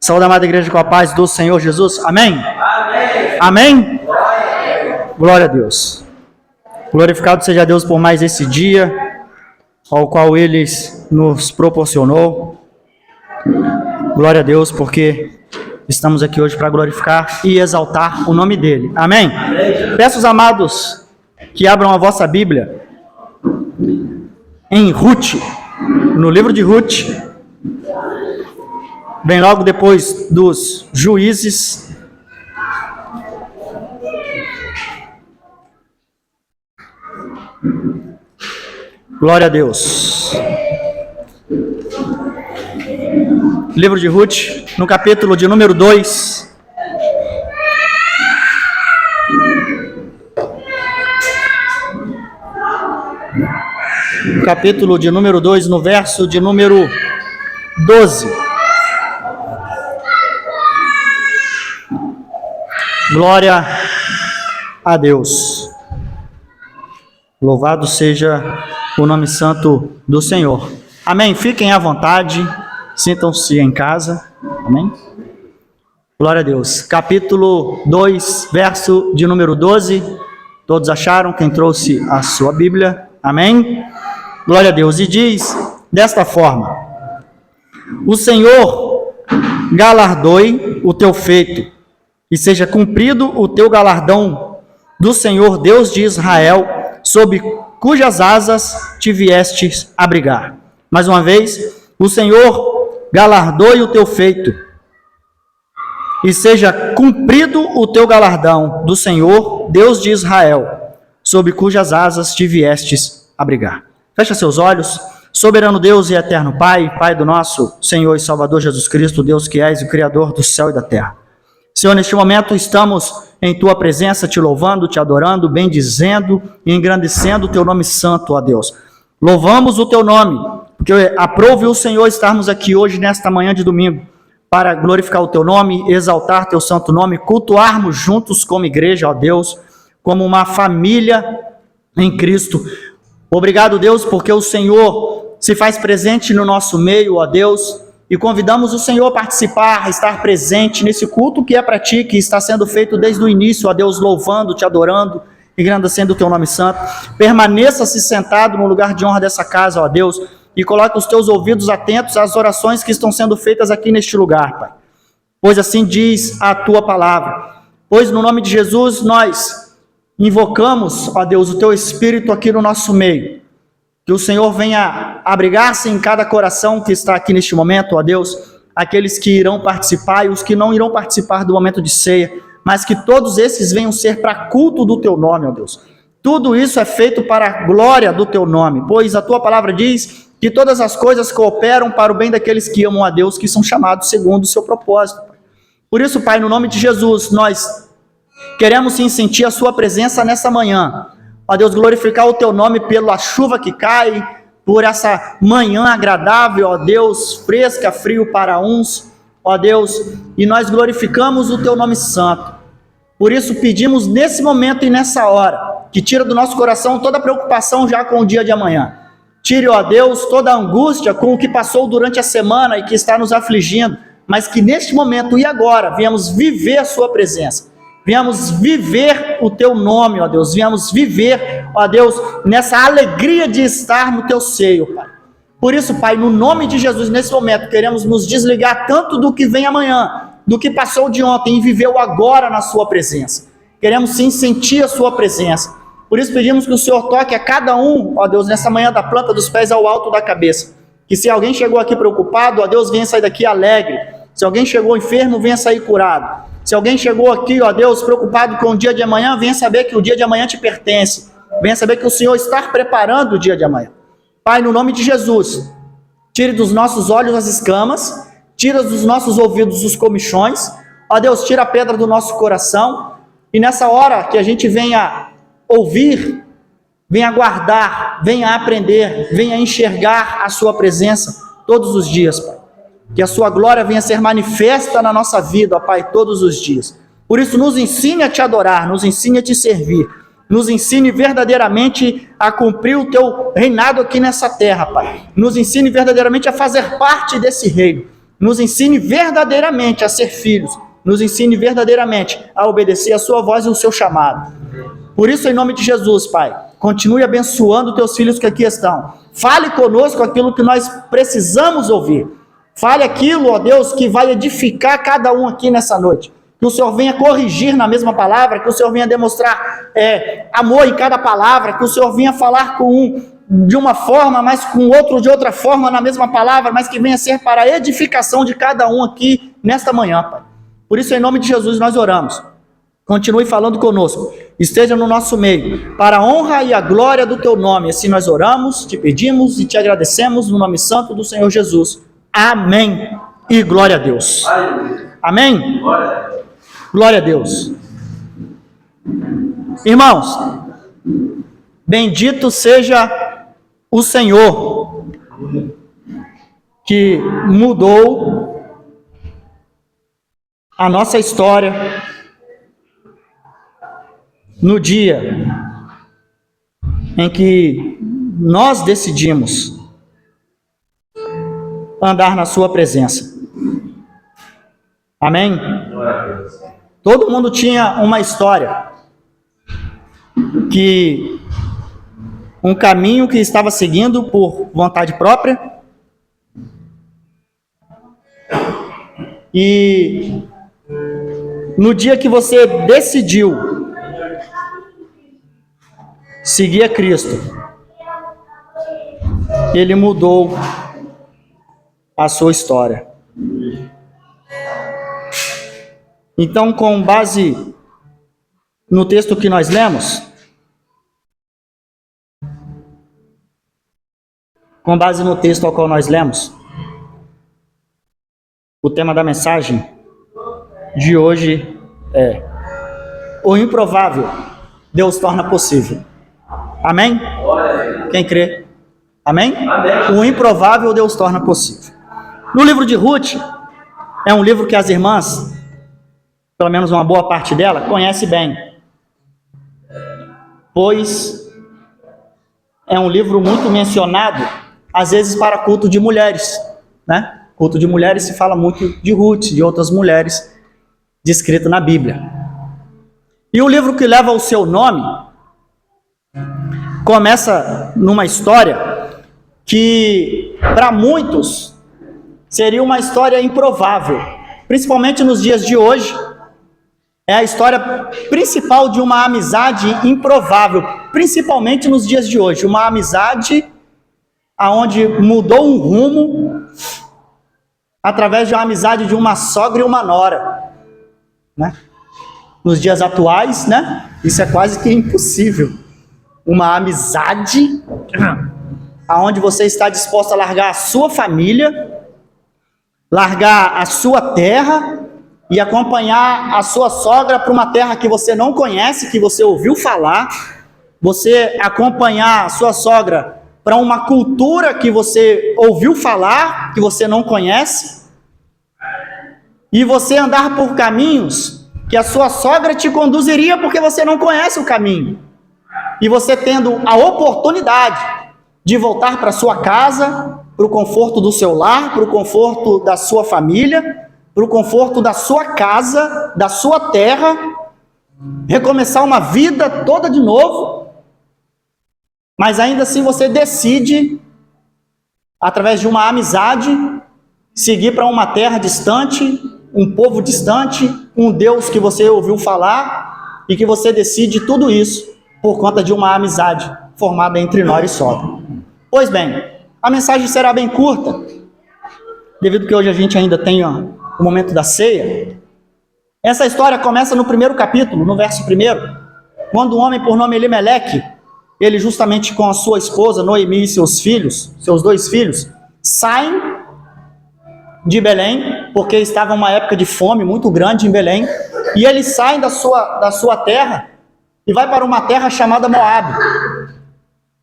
Saúde a amada igreja com a paz do Senhor Jesus. Amém? Amém. Amém? Glória a Deus. Glorificado seja Deus por mais esse dia, ao qual Ele nos proporcionou. Glória a Deus, porque estamos aqui hoje para glorificar e exaltar o nome dEle. Amém? Peço os amados que abram a vossa Bíblia em Ruth, no livro de Ruth, bem logo depois dos Juízes. Glória a Deus. Livro de Ruth, no capítulo de número 2. Capítulo de número 2, no verso de número 12. Glória a Deus. Louvado seja o nome santo do Senhor. Amém. Fiquem à vontade, sintam-se em casa. Amém. Glória a Deus. Capítulo 2, verso de número 12. Todos acharam? Quem trouxe a sua Bíblia? Amém. Glória a Deus. E diz desta forma: o Senhor galardoe o teu feito, e seja cumprido o teu galardão do Senhor Deus de Israel, sob cujas asas te viestes abrigar. Mais uma vez, o Senhor galardoe o teu feito, e seja cumprido o teu galardão do Senhor Deus de Israel, sob cujas asas te viestes abrigar. Fecha seus olhos. Soberano Deus e eterno Pai, Pai do nosso Senhor e Salvador Jesus Cristo, Deus que és o Criador do céu e da terra. Senhor, neste momento estamos em Tua presença, te louvando, te adorando, bendizendo e engrandecendo o Teu nome santo, ó Deus. Louvamos o Teu nome, porque aprove o Senhor estarmos aqui hoje, nesta manhã de domingo, para glorificar o Teu nome, exaltar Teu santo nome, cultuarmos juntos como igreja, ó Deus, como uma família em Cristo. Obrigado, Deus, porque o Senhor se faz presente no nosso meio, ó Deus, e convidamos o Senhor a participar, a estar presente nesse culto que é para Ti, que está sendo feito desde o início, ó Deus, louvando, Te adorando, engrandecendo o Teu nome santo. Permaneça-se sentado no lugar de honra dessa casa, ó Deus, e coloque os Teus ouvidos atentos às orações que estão sendo feitas aqui neste lugar, Pai. Pois assim diz a Tua palavra. Pois no nome de Jesus nós invocamos, ó Deus, o Teu Espírito aqui no nosso meio. Que o Senhor venha abrigar-se em cada coração que está aqui neste momento, ó Deus, aqueles que irão participar e os que não irão participar do momento de ceia, mas que todos esses venham ser para culto do Teu nome, ó Deus. Tudo isso é feito para a glória do Teu nome, pois a Tua palavra diz que todas as coisas cooperam para o bem daqueles que amam a Deus, que são chamados segundo o Seu propósito. Por isso, Pai, no nome de Jesus, nós queremos sim sentir a Sua presença nessa manhã. Ó Deus, glorificar o Teu nome pela chuva que cai, por essa manhã agradável, ó Deus, fresca, frio para uns, ó Deus, e nós glorificamos o Teu nome santo. Por isso pedimos nesse momento e nessa hora, que tira do nosso coração toda a preocupação já com o dia de amanhã. Tire, ó Deus, toda a angústia com o que passou durante a semana e que está nos afligindo, mas que neste momento e agora venhamos viver a Sua presença. Viemos viver o Teu nome, ó Deus. Viemos viver, ó Deus, nessa alegria de estar no Teu seio, Pai. Por isso, Pai, no nome de Jesus, nesse momento, queremos nos desligar tanto do que vem amanhã, do que passou de ontem e viveu agora na Sua presença. Queremos sim sentir a Sua presença. Por isso pedimos que o Senhor toque a cada um, ó Deus, nessa manhã da planta dos pés ao alto da cabeça. Que se alguém chegou aqui preocupado, ó Deus, venha sair daqui alegre. Se alguém chegou enfermo, venha sair curado. Se alguém chegou aqui, ó Deus, preocupado com o dia de amanhã, venha saber que o dia de amanhã te pertence. Venha saber que o Senhor está preparando o dia de amanhã. Pai, no nome de Jesus, tire dos nossos olhos as escamas, tira dos nossos ouvidos os comichões. Ó Deus, tira a pedra do nosso coração. E nessa hora que a gente venha ouvir, venha guardar, venha aprender, venha enxergar a Sua presença todos os dias, Pai. Que a Sua glória venha ser manifesta na nossa vida, ó Pai, todos os dias. Por isso, nos ensine a Te adorar, nos ensine a Te servir, nos ensine verdadeiramente a cumprir o Teu reinado aqui nessa terra, Pai. Nos ensine verdadeiramente a fazer parte desse reino. nos ensine verdadeiramente a ser filhos, nos ensine verdadeiramente a obedecer a sua voz e o seu chamado. Por isso, em nome de Jesus, Pai, continue abençoando teus filhos que aqui estão. Fale conosco aquilo que nós precisamos ouvir. Fale aquilo, ó Deus, que vai edificar cada um aqui nessa noite. Que o Senhor venha corrigir na mesma palavra, que o Senhor venha demonstrar amor em cada palavra, que o Senhor venha falar com um de uma forma, mas com outro de outra forma na mesma palavra, mas que venha ser para a edificação de cada um aqui nesta manhã, Pai. Por isso, em nome de Jesus, nós oramos. Continue falando conosco, esteja no nosso meio, para a honra e a glória do Teu nome. Assim nós oramos, te pedimos e te agradecemos no nome santo do Senhor Jesus. Amém. E glória a Deus. Amém? Glória a Deus. Irmãos, bendito seja o Senhor, que mudou a nossa história no dia em que nós decidimos andar na sua presença. Amém? Todo mundo tinha uma história, que um caminho que estava seguindo por vontade própria, e no dia que você decidiu seguir a Cristo, Ele mudou a sua história. Então, com base no texto que nós lemos, com base no texto ao qual nós lemos, o tema da mensagem de hoje é: o improvável Deus torna possível. Amém? Quem crê? Amém? Amém. O improvável Deus torna possível. No livro de Ruth, é um livro que as irmãs, pelo menos uma boa parte dela, conhece bem, pois é um livro muito mencionado, às vezes para culto de mulheres, né? Culto de mulheres se fala muito de Ruth, de outras mulheres, descrito na Bíblia. E o livro que leva o seu nome começa numa história que, para muitos, seria uma história improvável, principalmente nos dias de hoje. É a história principal de uma amizade improvável, principalmente nos dias de hoje. Uma amizade aonde mudou um rumo através de uma amizade de uma sogra e uma nora, né? Nos dias atuais, né? Isso é quase que impossível. Uma amizade aonde você está disposto a largar a sua família, largar a sua terra e acompanhar a sua sogra para uma terra que você não conhece, que você ouviu falar, você acompanhar a sua sogra para uma cultura que você ouviu falar, que você não conhece, e você andar por caminhos que a sua sogra te conduziria porque você não conhece o caminho. E você tendo a oportunidade de voltar para sua casa, para o conforto do seu lar, para o conforto da sua família, para o conforto da sua casa, da sua terra, recomeçar uma vida toda de novo, mas ainda assim você decide, através de uma amizade, seguir para uma terra distante, um povo distante, um Deus que você ouviu falar, e que você decide tudo isso por conta de uma amizade formada entre nora e sogra. Pois bem, a mensagem será bem curta, devido que hoje a gente ainda tem o momento da ceia. Essa história começa no primeiro capítulo, no verso 1, quando um homem por nome Elimeleque, ele justamente com a sua esposa Noemi e seus filhos, seus 2 filhos, saem de Belém, porque estava uma época de fome muito grande em Belém, e eles saem da sua terra e vai para uma terra chamada Moabe,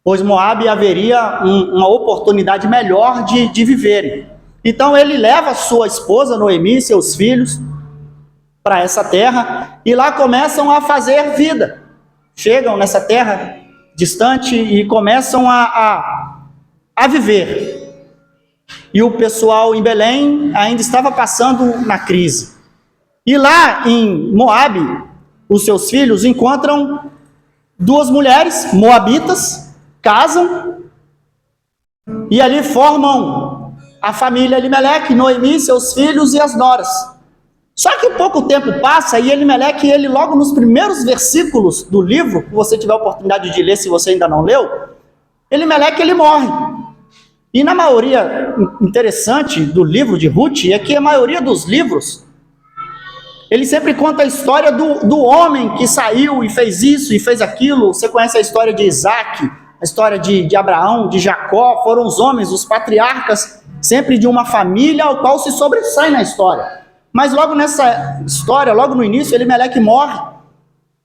pois Moabe haveria uma oportunidade melhor de viverem. Então ele leva sua esposa Noemi e seus filhos para essa terra, e lá começam a fazer vida. Chegam nessa terra distante e começam a viver. e o pessoal em Belém ainda estava passando na crise. E lá em Moabe, os seus filhos encontram duas mulheres moabitas, casam, e ali formam a família Elimeleque, Noemi, seus filhos e as noras. Só que pouco tempo passa e Elimeleque, ele logo nos primeiros versículos do livro, que você tiver a oportunidade de ler se você ainda não leu, Elimeleque, ele morre. E na maioria interessante do livro de Ruth é que a maioria dos livros, ele sempre conta a história do homem que saiu e fez isso e fez aquilo. Você conhece a história de Isaac, a história de Abraão, de Jacó, foram os homens, os patriarcas, sempre de uma família ao qual se sobressai na história. Mas logo nessa história, logo no início, Elimeleque morre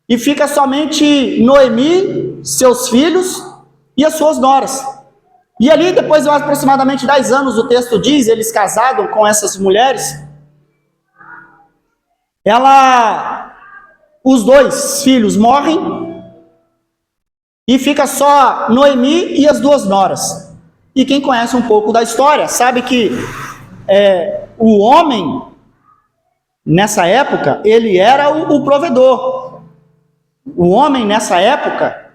e fica somente Noemi, seus filhos e as suas noras. E ali, depois de aproximadamente 10 anos, o texto diz, eles casaram com essas mulheres, os dois filhos morrem e fica só Noemi e as duas noras. E quem conhece um pouco da história sabe que o homem, nessa época, ele era o provedor. O homem, nessa época,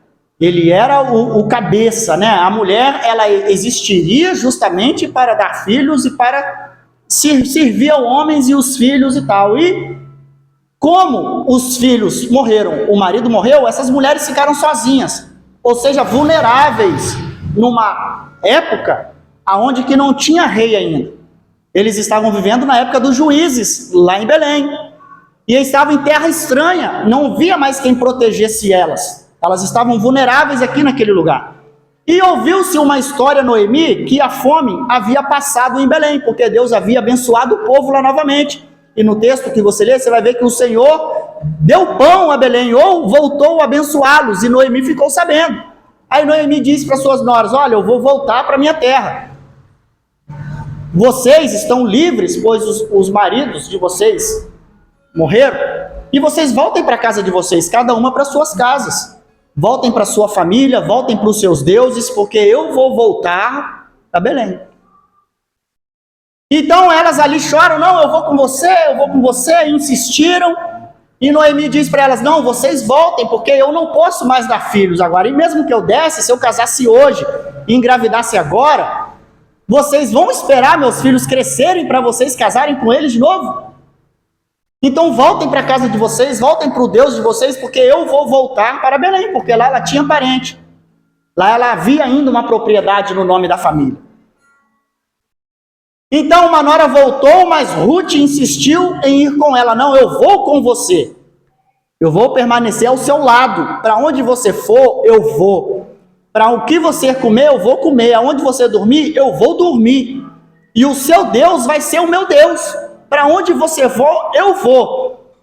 ele era o cabeça, né? A mulher, ela existiria justamente para dar filhos e para servir aos homens e os filhos e tal. E como os filhos morreram, o marido morreu, essas mulheres ficaram sozinhas, ou seja, vulneráveis, numa época onde que não tinha rei ainda. Eles estavam vivendo na época dos juízes, lá em Belém, e estavam em terra estranha, não havia mais quem protegesse elas. Elas estavam vulneráveis aqui naquele lugar. E ouviu-se uma história, Noemi, que a fome havia passado em Belém, porque Deus havia abençoado o povo lá novamente. E no texto que você lê, você vai ver que o Senhor deu pão a Belém, ou voltou a abençoá-los, e Noemi ficou sabendo. Aí Noemi disse para suas noras, olha, eu vou voltar para a minha terra. Vocês estão livres, pois os maridos de vocês morreram, e vocês voltem para a casa de vocês, cada uma para suas casas. Voltem para sua família, voltem para os seus deuses, porque eu vou voltar a Belém. Então elas ali choram, não, eu vou com você, e insistiram. E Noemi diz para elas, não, vocês voltem, porque eu não posso mais dar filhos agora. E mesmo que eu desse, se eu casasse hoje e engravidasse agora, vocês vão esperar meus filhos crescerem para vocês casarem com eles de novo? Então voltem para a casa de vocês, voltem para o Deus de vocês, porque eu vou voltar para Belém, porque lá ela tinha parente. Lá ela havia ainda uma propriedade no nome da família. Então uma nora voltou, mas Ruth insistiu em ir com ela. Não, eu vou com você. Eu vou permanecer ao seu lado. Para onde você for, eu vou. Para o que você comer, eu vou comer. Aonde você dormir, eu vou dormir. E o seu Deus vai ser o meu Deus. Para onde você for, eu vou.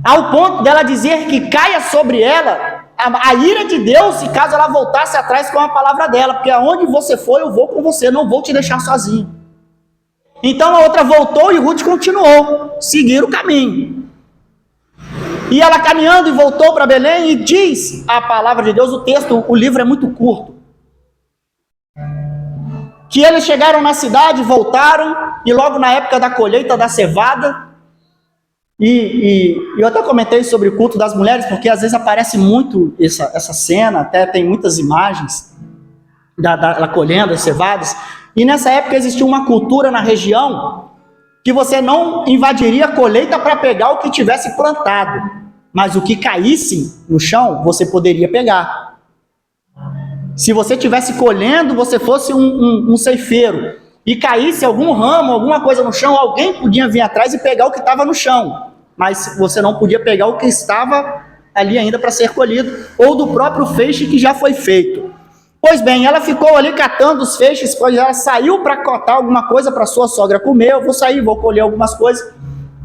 Ao ponto dela dizer que caia sobre ela a ira de Deus, se caso ela voltasse atrás com a palavra dela. Porque aonde você for, eu vou com você. Não vou te deixar sozinho. Então a outra voltou e Ruth continuou. Seguir o caminho. E ela caminhando e voltou para Belém e diz a palavra de Deus, o texto, o livro é muito curto. Que eles chegaram na cidade, voltaram, e logo na época da colheita da cevada, e eu até comentei sobre o culto das mulheres, porque às vezes aparece muito essa cena, até tem muitas imagens da colhendo as cevadas, e nessa época existia uma cultura na região, que você não invadiria a colheita para pegar o que tivesse plantado, mas o que caísse no chão, você poderia pegar. Se você estivesse colhendo, você fosse um ceifeiro, e caísse algum ramo, alguma coisa no chão, alguém podia vir atrás e pegar o que estava no chão, mas você não podia pegar o que estava ali ainda para ser colhido, ou do próprio feixe que já foi feito. Pois bem, ela ficou ali catando os feixes, pois ela saiu para cotar alguma coisa para sua sogra comer. Eu vou sair, vou colher algumas coisas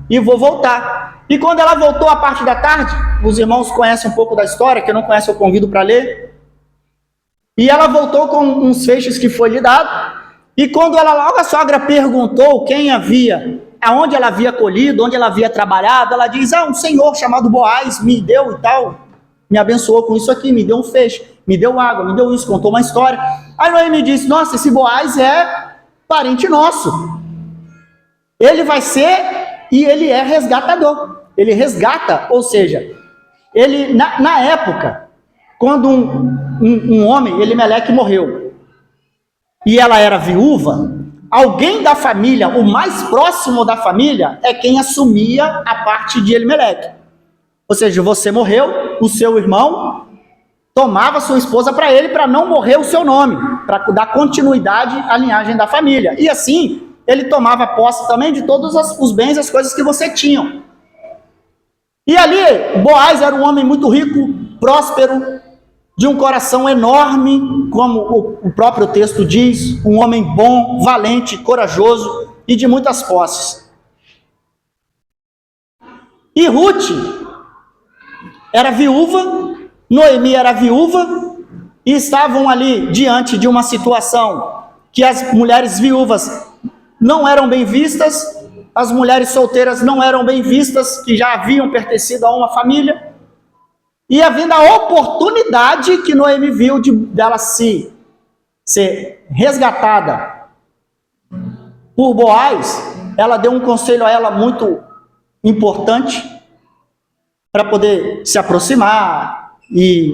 e vou voltar. E quando ela voltou à parte da tarde, os irmãos conhecem um pouco da história, quem não conhece eu convido para ler. E ela voltou com uns feixes que foi lhe dado. E quando logo a sogra perguntou quem havia, aonde ela havia colhido, onde ela havia trabalhado, ela diz, um senhor chamado Boaz me deu e tal, me abençoou com isso aqui, me deu um feixe, me deu água, me deu isso, contou uma história. Aí Noemi disse, nossa, esse Boaz é parente nosso. Ele vai ser, e ele é resgatador. Ele resgata, ou seja, ele, na época, quando um homem, Elimeleque, morreu, e ela era viúva, alguém da família, o mais próximo da família, é quem assumia a parte de Elimeleque. Ou seja, você morreu, o seu irmão tomava sua esposa para ele, para não morrer o seu nome, para dar continuidade à linhagem da família. E assim, ele tomava posse também de todos os bens, as coisas que você tinha. E ali, Boaz era um homem muito rico, próspero, de um coração enorme, como o próprio texto diz, um homem bom, valente, corajoso e de muitas posses. E Ruth era viúva, Noemi era viúva, e estavam ali diante de uma situação que as mulheres viúvas não eram bem vistas, as mulheres solteiras não eram bem vistas, que já haviam pertencido a uma família, e havendo a oportunidade que Noemi viu dela ser resgatada por Boaz, ela deu um conselho a ela muito importante para poder se aproximar e,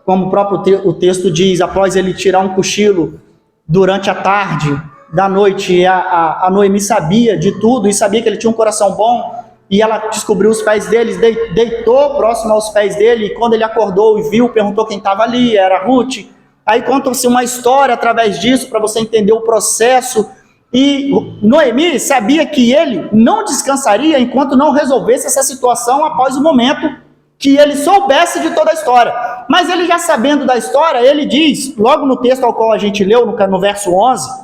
como o próprio o texto diz, após ele tirar um cochilo durante a tarde, da noite, a Noemi sabia de tudo e sabia que ele tinha um coração bom, e ela descobriu os pés dele, deitou próximo aos pés dele, e quando ele acordou e viu, perguntou quem estava ali, era Ruth. Aí conta-se uma história através disso, para você entender o processo, e Noemi sabia que ele não descansaria enquanto não resolvesse essa situação após o momento que ele soubesse de toda a história. Mas ele já sabendo da história, ele diz, logo no texto ao qual a gente leu, no verso 11,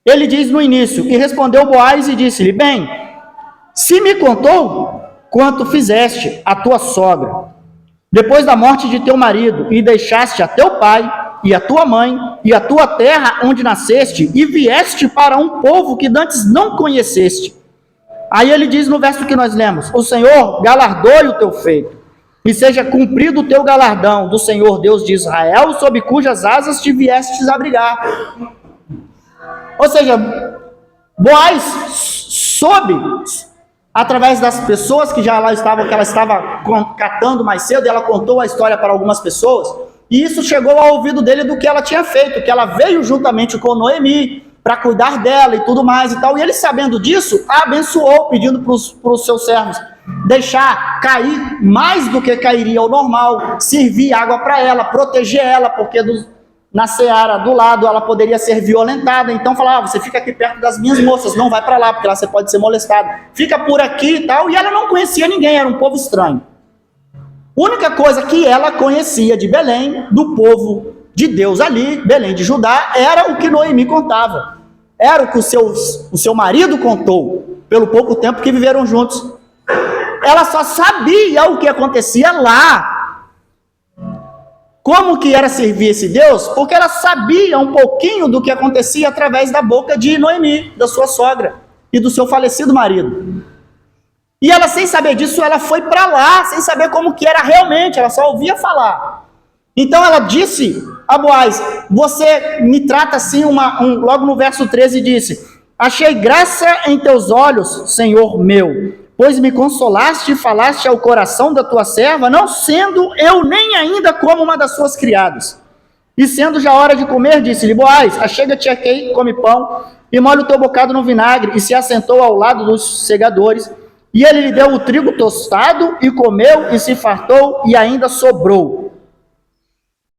ele diz no início, e respondeu Boaz e disse-lhe, bem, se me contou quanto fizeste a tua sogra, depois da morte de teu marido, e deixaste a teu pai, e a tua mãe, e a tua terra onde nasceste, e vieste para um povo que dantes não conheceste. Aí ele diz no verso que nós lemos, o Senhor galardoe o teu feito, e seja cumprido o teu galardão do Senhor Deus de Israel, sob cujas asas te viestes abrigar. Ou seja, Boaz soube, através das pessoas que já lá estavam, que ela estava catando mais cedo, e ela contou a história para algumas pessoas, e isso chegou ao ouvido dele do que ela tinha feito, que ela veio juntamente com Noemi para cuidar dela e tudo mais e tal, e ele sabendo disso, a abençoou, pedindo para os seus servos deixar cair mais do que cairia ao normal, servir água para ela, proteger ela, porque na seara do lado ela poderia ser violentada, então falava, você fica aqui perto das minhas moças, não vai para lá, porque lá você pode ser molestado, fica por aqui e tal, e ela não conhecia ninguém, era um povo estranho. A única coisa que ela conhecia de Belém, do povo de Deus ali, Belém de Judá, era o que Noemi contava, era o que o seu marido contou, pelo pouco tempo que viveram juntos. Ela só sabia o que acontecia lá, como que era servir esse Deus, porque ela sabia um pouquinho do que acontecia através da boca de Noemi, da sua sogra, e do seu falecido marido. E ela, sem saber disso, ela foi para lá, sem saber como que era realmente, ela só ouvia falar. Então ela disse a Boaz, você me trata assim, logo no verso 13 disse, achei graça em teus olhos, Senhor meu, pois me consolaste e falaste ao coração da tua serva, não sendo eu nem ainda como uma das suas criadas. E sendo já hora de comer, disse-lhe, Boaz, achega-te aqui, come pão, e molha o teu bocado no vinagre, e se assentou ao lado dos segadores, e ele lhe deu o trigo tostado, e comeu, e se fartou, e ainda sobrou.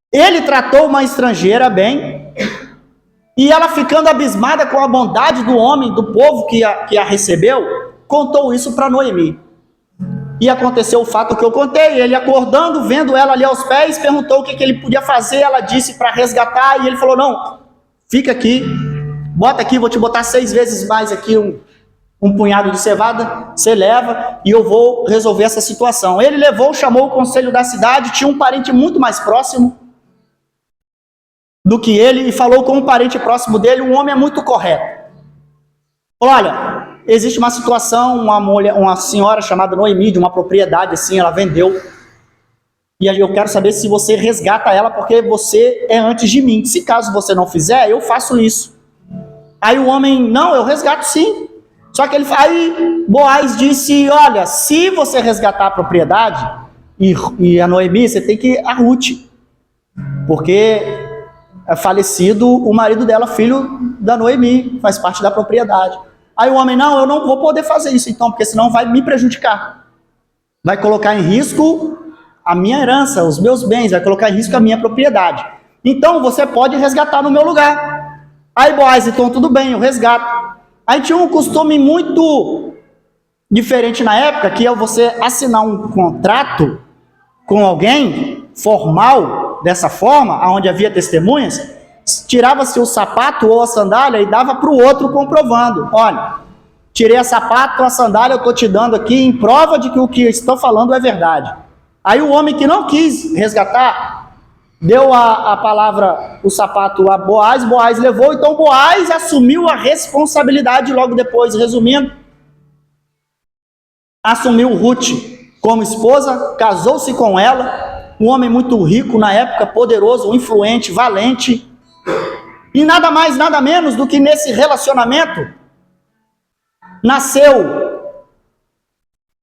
Ele tratou uma estrangeira bem, e ela, ficando abismada com a bondade do homem, do povo que a recebeu, contou isso para Noemi. E aconteceu o fato que eu contei, ele acordando, vendo ela ali aos pés, perguntou o que ele podia fazer, ela disse para resgatar, e ele falou, não, fica aqui, bota aqui, vou te botar 6 vezes mais aqui um punhado de cevada, você leva, e eu vou resolver essa situação. Ele levou, chamou o conselho da cidade, tinha um parente muito mais próximo do que ele, e falou com um parente próximo dele, um homem muito correto. Olha, existe uma situação, uma senhora chamada Noemi, de uma propriedade assim, ela vendeu, e eu quero saber se você resgata ela, porque você é antes de mim. Se caso você não fizer, eu faço isso. Aí o homem, não, eu resgato sim. Só que aí Boaz disse, olha, se você resgatar a propriedade, e a Noemi, você tem que ir a Ruth, porque é falecido o marido dela, filho da Noemi, faz parte da propriedade. Aí o homem, não, eu não vou poder fazer isso então, porque senão vai me prejudicar. Vai colocar em risco a minha herança, os meus bens, vai colocar em risco a minha propriedade. Então você pode resgatar no meu lugar. Aí Boaz, então tudo bem, eu resgato. Aí tinha um costume muito diferente na época, que é você assinar um contrato com alguém formal, dessa forma, onde havia testemunhas, tirava-se o sapato ou a sandália e dava para o outro comprovando. Olha, tirei a sapato, a sandália eu estou te dando aqui em prova de que o que estou falando é verdade. Aí o homem que não quis resgatar, deu a palavra, o sapato a Boaz, Boaz levou, então Boaz assumiu a responsabilidade logo depois, resumindo, assumiu Ruth como esposa, casou-se com ela, um homem muito rico na época, poderoso, influente, valente, e nada mais, nada menos do que nesse relacionamento nasceu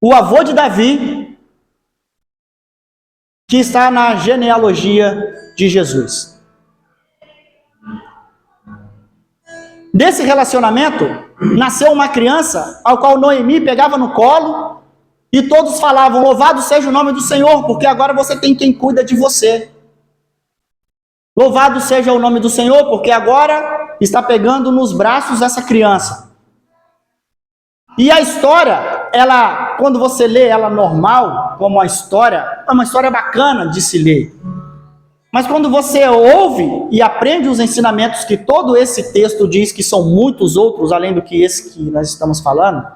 o avô de Davi, que está na genealogia de Jesus. Desse relacionamento nasceu uma criança ao qual Noemi pegava no colo e todos falavam, louvado seja o nome do Senhor, porque agora você tem quem cuida de você. Louvado seja o nome do Senhor, porque agora está pegando nos braços essa criança. E a história, ela, quando você lê ela normal, como a história, é uma história bacana de se ler. Mas quando você ouve e aprende os ensinamentos que todo esse texto diz, que são muitos outros, além do que esse que nós estamos falando,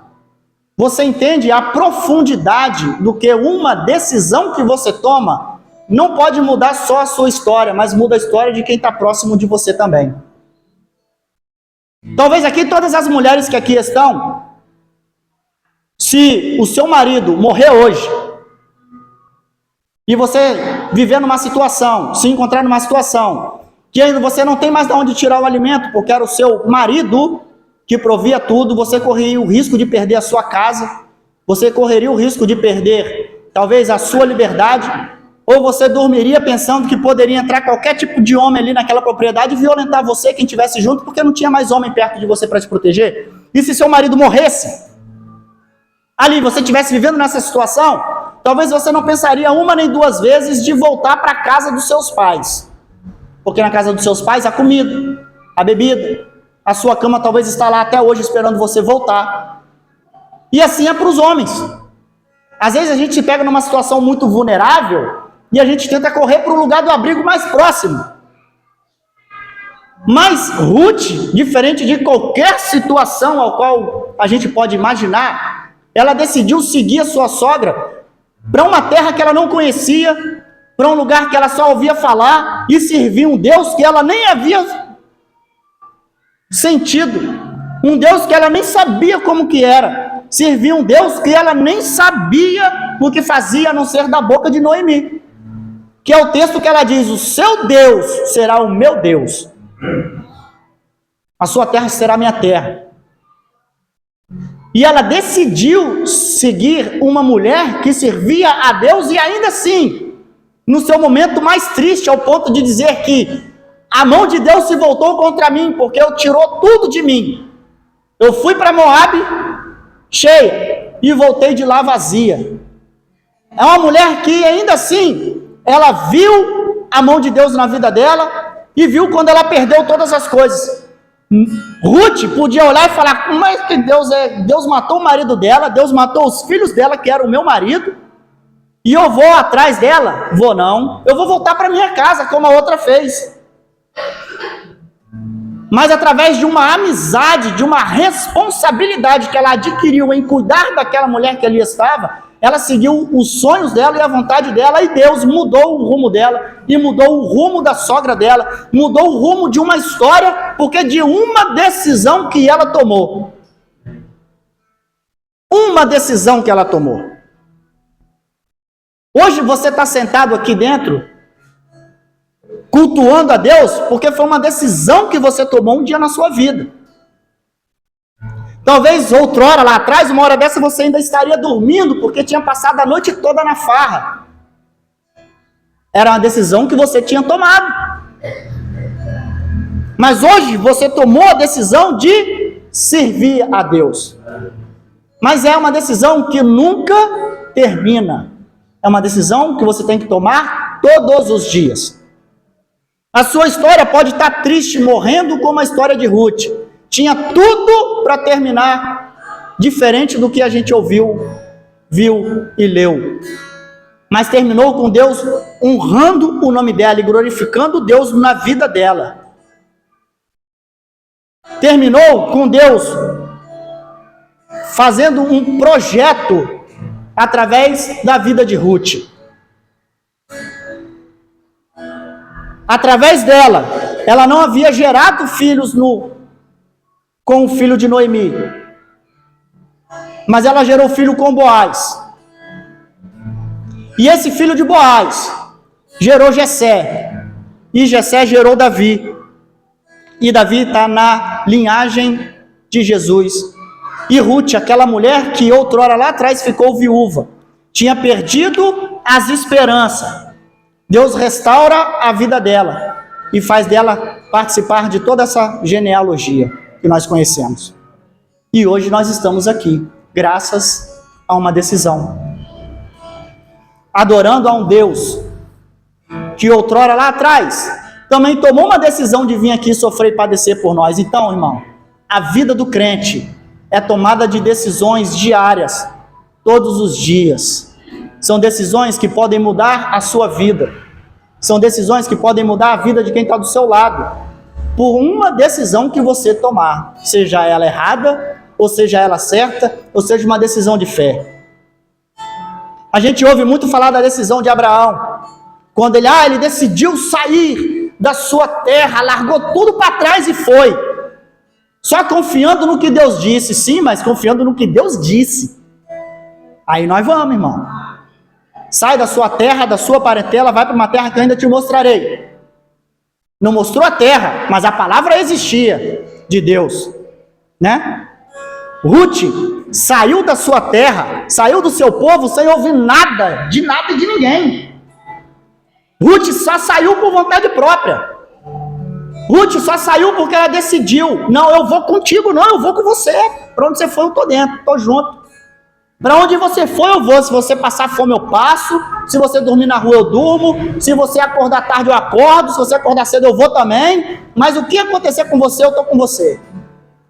você entende a profundidade do que uma decisão que você toma não pode mudar só a sua história, mas muda a história de quem está próximo de você também. Talvez aqui todas as mulheres que aqui estão, se o seu marido morrer hoje, e você viver numa situação, se encontrar numa situação, que ainda você não tem mais de onde tirar o alimento, porque era o seu marido que provia tudo, você correria o risco de perder a sua casa, você correria o risco de perder, talvez, a sua liberdade, ou você dormiria pensando que poderia entrar qualquer tipo de homem ali naquela propriedade e violentar você, quem estivesse junto, porque não tinha mais homem perto de você para te proteger. E se seu marido morresse, ali você estivesse vivendo nessa situação, talvez você não pensaria uma nem duas vezes de voltar para a casa dos seus pais. Porque na casa dos seus pais há comida, há bebida, a sua cama talvez está lá até hoje esperando você voltar. E assim é para os homens. Às vezes a gente se pega numa situação muito vulnerável e a gente tenta correr para o lugar do abrigo mais próximo. Mas Ruth, diferente de qualquer situação ao qual a gente pode imaginar, ela decidiu seguir a sua sogra para uma terra que ela não conhecia, para um lugar que ela só ouvia falar, e servir um Deus que ela nem havia sentido, um Deus que ela nem sabia como que era, servir um Deus que ela nem sabia o que fazia, a não ser da boca de Noemi, que é o texto que ela diz, o seu Deus será o meu Deus, a sua terra será a minha terra. E ela decidiu seguir uma mulher que servia a Deus e ainda assim, no seu momento mais triste, ao ponto de dizer que a mão de Deus se voltou contra mim, porque eu tirou tudo de mim. Eu fui para Moabe cheia e voltei de lá vazia. É uma mulher que ainda assim, ela viu a mão de Deus na vida dela e viu quando ela perdeu todas as coisas. Ruth podia olhar e falar, mas que Deus matou o marido dela, Deus matou os filhos dela, que era o meu marido, e eu vou atrás dela? Vou não, eu vou voltar para minha casa, como a outra fez. Mas através de uma amizade, de uma responsabilidade que ela adquiriu em cuidar daquela mulher que ali estava, ela seguiu os sonhos dela e a vontade dela, e Deus mudou o rumo dela, e mudou o rumo da sogra dela, mudou o rumo de uma história, porque de uma decisão que ela tomou. Uma decisão que ela tomou. Hoje você está sentado aqui dentro, cultuando a Deus, porque foi uma decisão que você tomou um dia na sua vida. Talvez outrora, lá atrás, uma hora dessa, você ainda estaria dormindo, porque tinha passado a noite toda na farra. Era uma decisão que você tinha tomado. Mas hoje você tomou a decisão de servir a Deus. Mas é uma decisão que nunca termina. É uma decisão que você tem que tomar todos os dias. A sua história pode estar triste, morrendo, como a história de Ruth. Tinha tudo para terminar diferente do que a gente ouviu, viu e leu. Mas terminou com Deus honrando o nome dela e glorificando Deus na vida dela. Terminou com Deus fazendo um projeto através da vida de Ruth. Através dela, ela não havia gerado filhos com o filho de Noemi, mas ela gerou filho com Boaz. E esse filho de Boaz gerou Jessé, e Jessé gerou Davi. E Davi está na linhagem de Jesus. E Ruth, aquela mulher que outrora lá atrás ficou viúva, tinha perdido as esperanças. Deus restaura a vida dela e faz dela participar de toda essa genealogia que nós conhecemos. E hoje nós estamos aqui, graças a uma decisão. Adorando a um Deus que outrora lá atrás também tomou uma decisão de vir aqui sofrer e padecer por nós. Então, irmão, a vida do crente é tomada de decisões diárias, todos os dias. São decisões que podem mudar a sua vida. São decisões que podem mudar a vida de quem está do seu lado. Por uma decisão que você tomar, seja ela errada, ou seja ela certa, ou seja uma decisão de fé. A gente ouve muito falar da decisão de Abraão. Quando ele decidiu sair da sua terra, largou tudo para trás e foi. Só confiando no que Deus disse. Sim, mas confiando no que Deus disse. Aí nós vamos, irmão. Sai da sua terra, da sua parentela, vai para uma terra que eu ainda te mostrarei. Não mostrou a terra, mas a palavra existia de Deus, né? Ruth saiu da sua terra, saiu do seu povo sem ouvir nada e de ninguém. Ruth só saiu por vontade própria. Ruth só saiu porque ela decidiu: não, eu vou contigo, não, eu vou com você. Para onde você for, eu estou dentro, estou junto. Para onde você for, eu vou. Se você passar fome, eu passo. Se você dormir na rua, eu durmo. Se você acordar tarde, eu acordo. Se você acordar cedo, eu vou também. Mas o que acontecer com você, eu estou com você.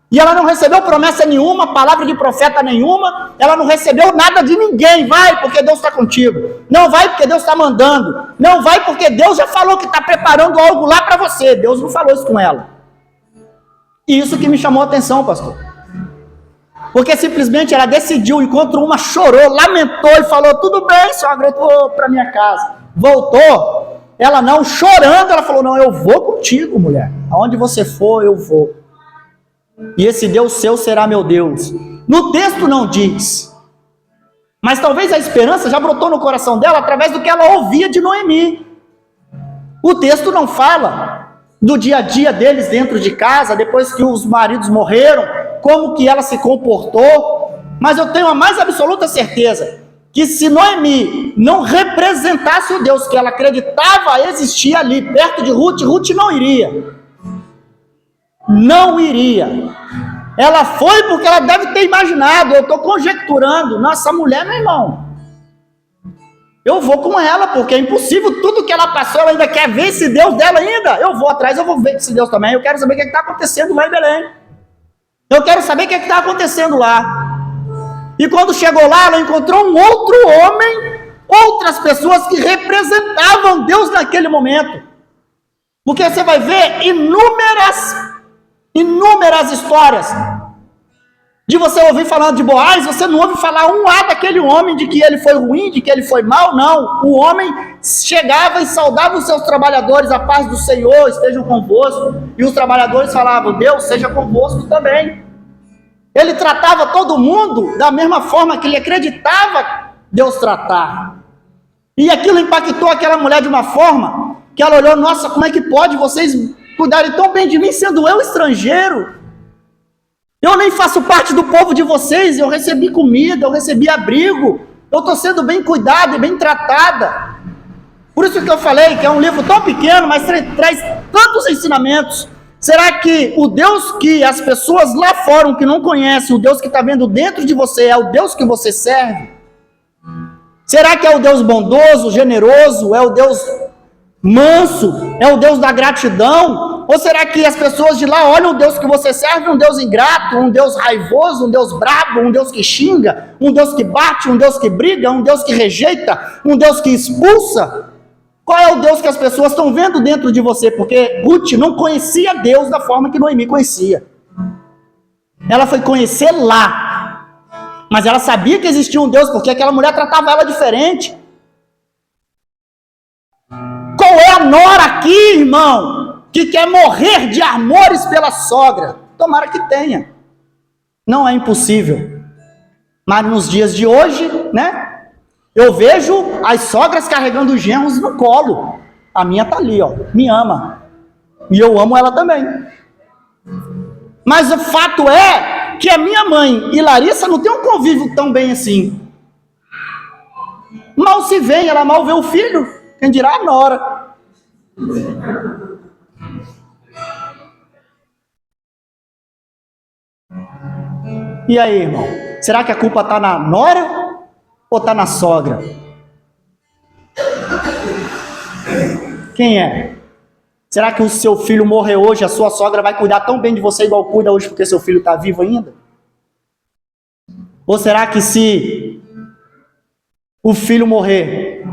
E ela não recebeu promessa nenhuma, palavra de profeta nenhuma. Ela não recebeu nada de ninguém. Vai porque Deus está contigo. Não vai porque Deus está mandando. Não vai porque Deus já falou que está preparando algo lá para você. Deus não falou isso com ela. E isso que me chamou a atenção, pastor. Porque simplesmente ela decidiu, enquanto uma chorou, lamentou e falou: tudo bem, sogra, eu vou para minha casa. Voltou. Ela não, chorando, ela falou: não, eu vou contigo, mulher. Aonde você for, eu vou. E esse Deus seu será meu Deus. No texto não diz, mas talvez a esperança já brotou no coração dela através do que ela ouvia de Noemi. O texto não fala do dia a dia deles dentro de casa, depois que os maridos morreram, como que ela se comportou. Mas eu tenho a mais absoluta certeza que se Noemi não representasse o Deus que ela acreditava existir ali perto de Ruth, Ruth não iria. Não iria. Ela foi porque ela deve ter imaginado, eu estou conjecturando, nossa mulher, meu irmão, eu vou com ela, porque é impossível, tudo que ela passou, ela ainda quer ver esse Deus dela ainda, eu vou atrás, eu vou ver esse Deus também, eu quero saber o que está acontecendo lá em Belém, eu quero saber o que está acontecendo lá. E quando chegou lá, ela encontrou um outro homem, outras pessoas que representavam Deus naquele momento, porque você vai ver inúmeras histórias de você ouvir falando de Boaz, você não ouve falar um A daquele homem, de que ele foi ruim, de que ele foi mau, não. O homem chegava e saudava os seus trabalhadores: a paz do Senhor esteja convosco, e os trabalhadores falavam: Deus seja convosco também. Ele tratava todo mundo da mesma forma que ele acreditava Deus tratar. E aquilo impactou aquela mulher de uma forma que ela olhou: nossa, como é que pode vocês cuidarem tão bem de mim, sendo eu estrangeiro? Eu nem faço parte do povo de vocês, eu recebi comida, eu recebi abrigo, eu estou sendo bem cuidada e bem tratada. Por isso que eu falei que é um livro tão pequeno, mas traz tantos ensinamentos. Será que o Deus que as pessoas lá fora que não conhecem, o Deus que está vendo dentro de você, é o Deus que você serve? Será que é o Deus bondoso, generoso, é o Deus manso, é o Deus da gratidão? Ou será que as pessoas de lá olham o Deus que você serve, um Deus ingrato, um Deus raivoso, um Deus brabo, um Deus que xinga, um Deus que bate, um Deus que briga, um Deus que rejeita, um Deus que expulsa? Qual é o Deus que as pessoas estão vendo dentro de você? Porque Ruth não conhecia Deus da forma que Noemi conhecia. Ela foi conhecer lá. Mas ela sabia que existia um Deus, porque aquela mulher tratava ela diferente. Qual é a nora aqui, irmão, que quer morrer de amores pela sogra? Tomara que tenha. Não é impossível. Mas nos dias de hoje, né? Eu vejo as sogras carregando os genros no colo. A minha tá ali, ó, me ama. E eu amo ela também. Mas o fato é que a minha mãe e Larissa não tem um convívio tão bem assim. Mal se vê, ela mal vê o filho. Quem dirá a nora. E aí, irmão? Será que a culpa está na nora ou está na sogra? Quem é? Será que o seu filho morrer hoje, a sua sogra vai cuidar tão bem de você igual cuida hoje porque seu filho está vivo ainda? Ou será que se o filho morrer,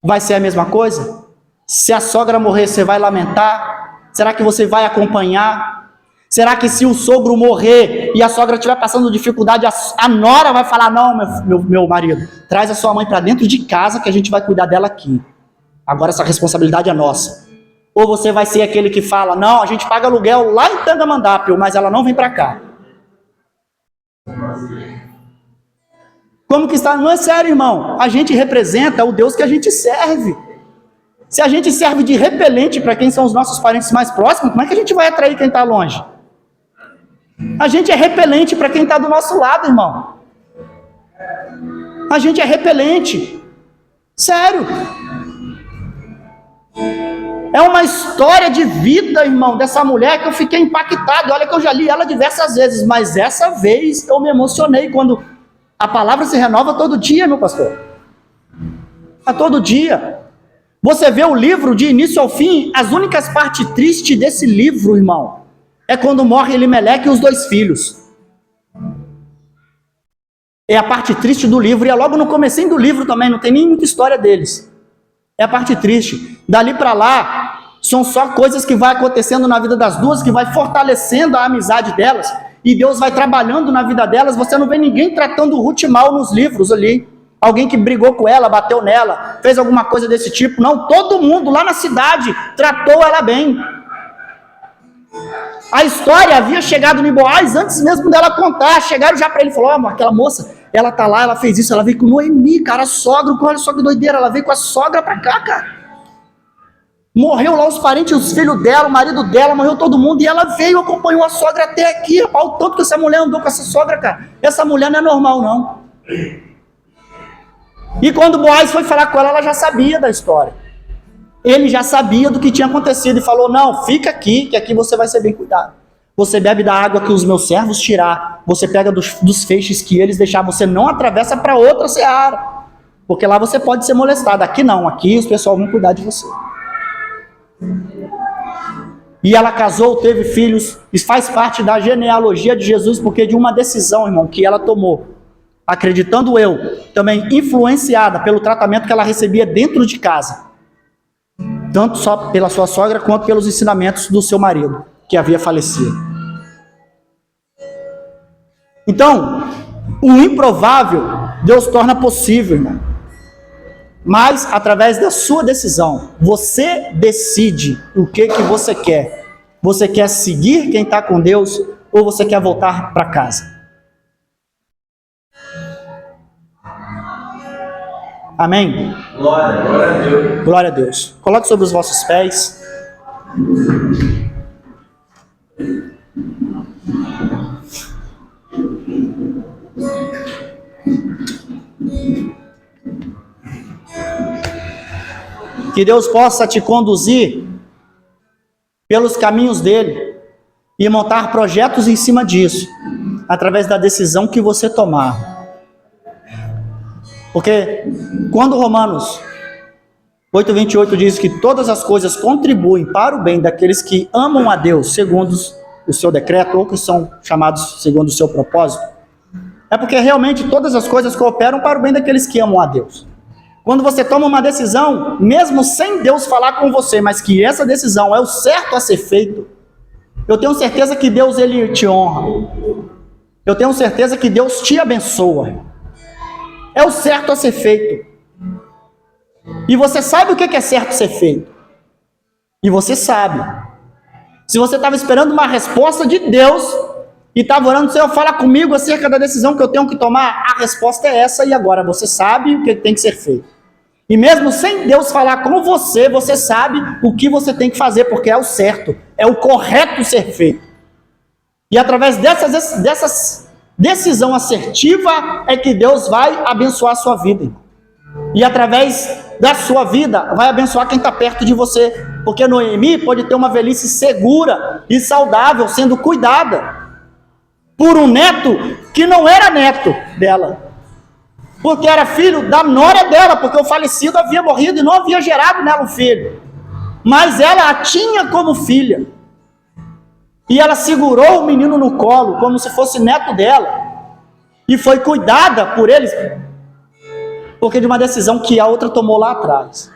vai ser a mesma coisa? Se a sogra morrer, você vai lamentar? Será que você vai acompanhar? Será que se o sogro morrer e a sogra estiver passando dificuldade, a nora vai falar, não, meu marido, traz a sua mãe para dentro de casa que a gente vai cuidar dela aqui. Agora essa responsabilidade é nossa. Ou você vai ser aquele que fala, não, a gente paga aluguel lá em Tangamandápio, mas ela não vem para cá. Como que está? Não é sério, irmão. A gente representa o Deus que a gente serve. Se a gente serve de repelente para quem são os nossos parentes mais próximos, como é que a gente vai atrair quem está longe? A gente é repelente para quem está do nosso lado, irmão. A gente é repelente. Sério. É uma história de vida, irmão, dessa mulher que eu fiquei impactado. Olha que eu já li ela diversas vezes, mas essa vez eu me emocionei quando a palavra se renova todo dia, meu pastor. A todo dia. Você vê o livro de início ao fim, as únicas partes tristes desse livro, irmão, é quando morre Elimeleque e os 2 filhos. É a parte triste do livro, e é logo no comecinho do livro também, não tem nem muita história deles. É a parte triste. Dali para lá, são só coisas que vai acontecendo na vida das duas, que vai fortalecendo a amizade delas, e Deus vai trabalhando na vida delas. Você não vê ninguém tratando Ruth mal nos livros ali. Alguém que brigou com ela, bateu nela, fez alguma coisa desse tipo. Não, todo mundo lá na cidade tratou ela bem. A história havia chegado em Boaz antes mesmo dela contar. Chegaram já para ele e falaram, aquela moça, ela tá lá, ela fez isso, ela veio com Noemi, cara, sogra, olha só que doideira, ela veio com a sogra para cá, cara. Morreu lá os parentes, os filhos dela, o marido dela, morreu todo mundo, e ela veio, acompanhou a sogra até aqui, rapaz, o tanto que essa mulher andou com essa sogra, cara. Essa mulher não é normal, não. E quando Boaz foi falar com ela, ela já sabia da história. Ele já sabia do que tinha acontecido e falou, não, fica aqui, que aqui você vai ser bem cuidado. Você bebe da água que os meus servos tirar, você pega dos feixes que eles deixaram, você não atravessa para outra seara, porque lá você pode ser molestado. Aqui não, aqui os pessoal vão cuidar de você. E ela casou, teve filhos, e faz parte da genealogia de Jesus, porque de uma decisão, irmão, que ela tomou, acreditando eu, também influenciada pelo tratamento que ela recebia dentro de casa, tanto só pela sua sogra, quanto pelos ensinamentos do seu marido, que havia falecido. Então, o improvável, Deus torna possível, irmão. Mas, através da sua decisão, você decide o que você quer. Você quer seguir quem está com Deus, ou você quer voltar para casa? Amém? Glória a Deus. Glória a Deus. Coloque sobre os vossos pés. Que Deus possa te conduzir pelos caminhos dele e montar projetos em cima disso, através da decisão que você tomar. Porque quando Romanos 8:28 diz que todas as coisas contribuem para o bem daqueles que amam a Deus segundo o seu decreto, ou que são chamados segundo o seu propósito, é porque realmente todas as coisas cooperam para o bem daqueles que amam a Deus. Quando você toma uma decisão, mesmo sem Deus falar com você, mas que essa decisão é o certo a ser feito, eu tenho certeza que Deus, ele te honra. Eu tenho certeza que Deus te abençoa. É o certo a ser feito. E você sabe o que é certo ser feito. E você sabe. Se você estava esperando uma resposta de Deus e estava orando, Senhor, fala comigo acerca da decisão que eu tenho que tomar, a resposta é essa, e agora você sabe o que tem que ser feito. E mesmo sem Deus falar com você, você sabe o que você tem que fazer, porque é o certo, é o correto ser feito. E através dessas decisão assertiva é que Deus vai abençoar a sua vida. E através da sua vida vai abençoar quem está perto de você. Porque Noemi pode ter uma velhice segura e saudável, sendo cuidada por um neto que não era neto dela, porque era filho da nora dela, porque o falecido havia morrido e não havia gerado nela um filho, mas ela a tinha como filha, e ela segurou o menino no colo, como se fosse neto dela, e foi cuidada por eles, porque de uma decisão que a outra tomou lá atrás,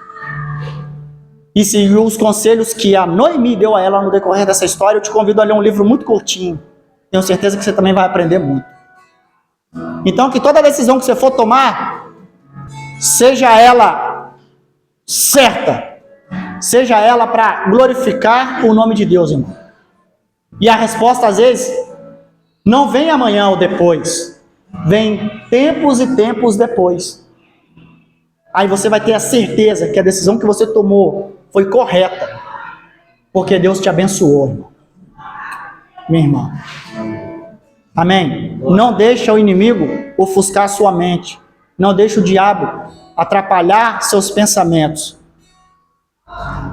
e seguiu os conselhos que a Noemi deu a ela no decorrer dessa história. Eu te convido a ler um livro muito curtinho, tenho certeza que você também vai aprender muito. Então, que toda decisão que você for tomar, seja ela certa, seja ela para glorificar o nome de Deus, irmão. E a resposta, às vezes, não vem amanhã ou depois, vem tempos e tempos depois. Aí você vai ter a certeza que a decisão que você tomou foi correta, porque Deus te abençoou, irmão. Minha irmã. Amém? Não deixa o inimigo ofuscar sua mente. Não deixa o diabo atrapalhar seus pensamentos.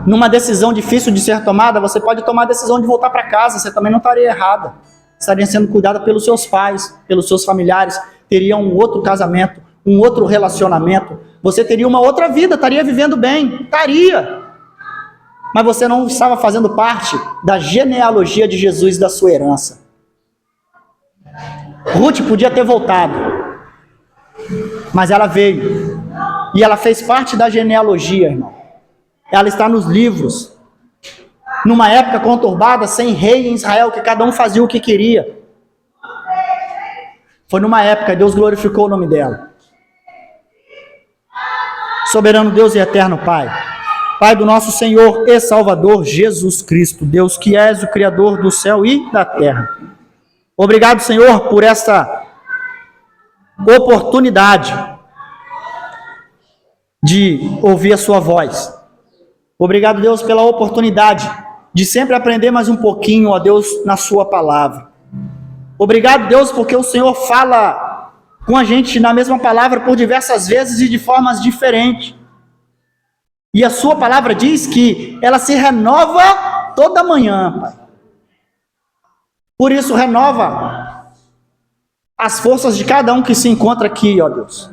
Numa decisão difícil de ser tomada, você pode tomar a decisão de voltar para casa. Você também não estaria errada. Estaria sendo cuidada pelos seus pais, pelos seus familiares. Teria um outro casamento, um outro relacionamento. Você teria uma outra vida, estaria vivendo bem. Estaria. Mas você não estava fazendo parte da genealogia de Jesus e da sua herança. Ruth podia ter voltado, mas ela veio, e ela fez parte da genealogia, irmão. Ela está nos livros, numa época conturbada, sem rei em Israel, que cada um fazia o que queria. Foi numa época, Deus glorificou o nome dela. Soberano Deus e eterno Pai, Pai do nosso Senhor e Salvador Jesus Cristo, Deus que és o Criador do céu e da terra. Obrigado, Senhor, por esta oportunidade de ouvir a sua voz. Obrigado, Deus, pela oportunidade de sempre aprender mais um pouquinho, ó Deus, na sua palavra. Obrigado, Deus, porque o Senhor fala com a gente na mesma palavra por diversas vezes e de formas diferentes. E a sua palavra diz que ela se renova toda manhã, Pai. Por isso, renova as forças de cada um que se encontra aqui, ó Deus.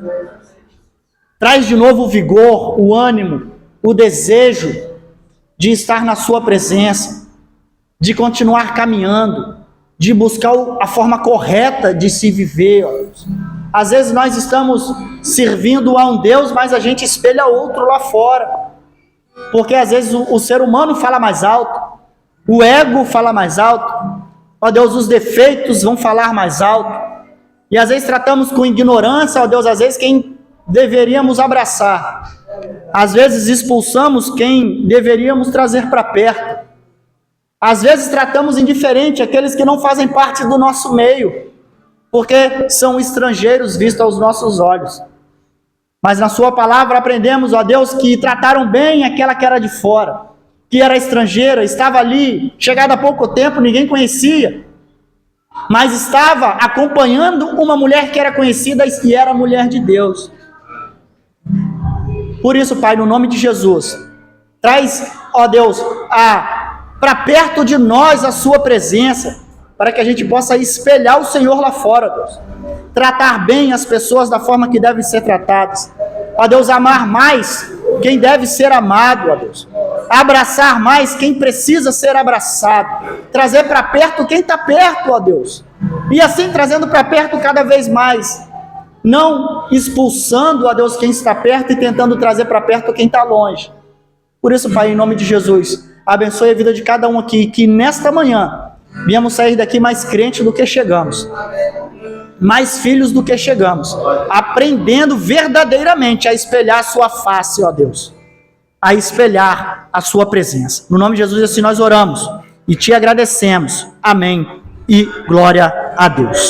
Traz de novo o vigor, o ânimo, o desejo de estar na sua presença, de continuar caminhando, de buscar a forma correta de se viver, ó Deus. Às vezes nós estamos servindo a um Deus, mas a gente espelha outro lá fora. Porque às vezes o ser humano fala mais alto, o ego fala mais alto, ó Deus, os defeitos vão falar mais alto. E às vezes tratamos com ignorância, ó Deus, às vezes quem deveríamos abraçar. Às vezes expulsamos quem deveríamos trazer para perto. Às vezes tratamos indiferente aqueles que não fazem parte do nosso meio, porque são estrangeiros vistos aos nossos olhos. Mas na sua palavra aprendemos, ó Deus, que trataram bem aquela que era de fora, que era estrangeira, estava ali, chegada há pouco tempo, ninguém conhecia. mas estava acompanhando uma mulher que era conhecida e era a mulher de Deus. Por isso, Pai, no nome de Jesus, traz, ó Deus, para perto de nós a sua presença, para que a gente possa espelhar o Senhor lá fora, Deus. Tratar bem as pessoas da forma que devem ser tratadas. Ó Deus, amar mais quem deve ser amado, ó Deus. Abraçar mais quem precisa ser abraçado. Trazer para perto quem está perto, ó Deus. E assim trazendo para perto cada vez mais. Não expulsando, ó Deus, quem está perto e tentando trazer para perto quem está longe. Por isso, Pai, em nome de Jesus, abençoe a vida de cada um aqui, que nesta manhã viemos sair daqui mais crentes do que chegamos. Mais filhos do que chegamos. Aprendendo verdadeiramente a espelhar a sua face, ó Deus. A espelhar a sua presença. No nome de Jesus, assim nós oramos e te agradecemos. Amém e glória a Deus.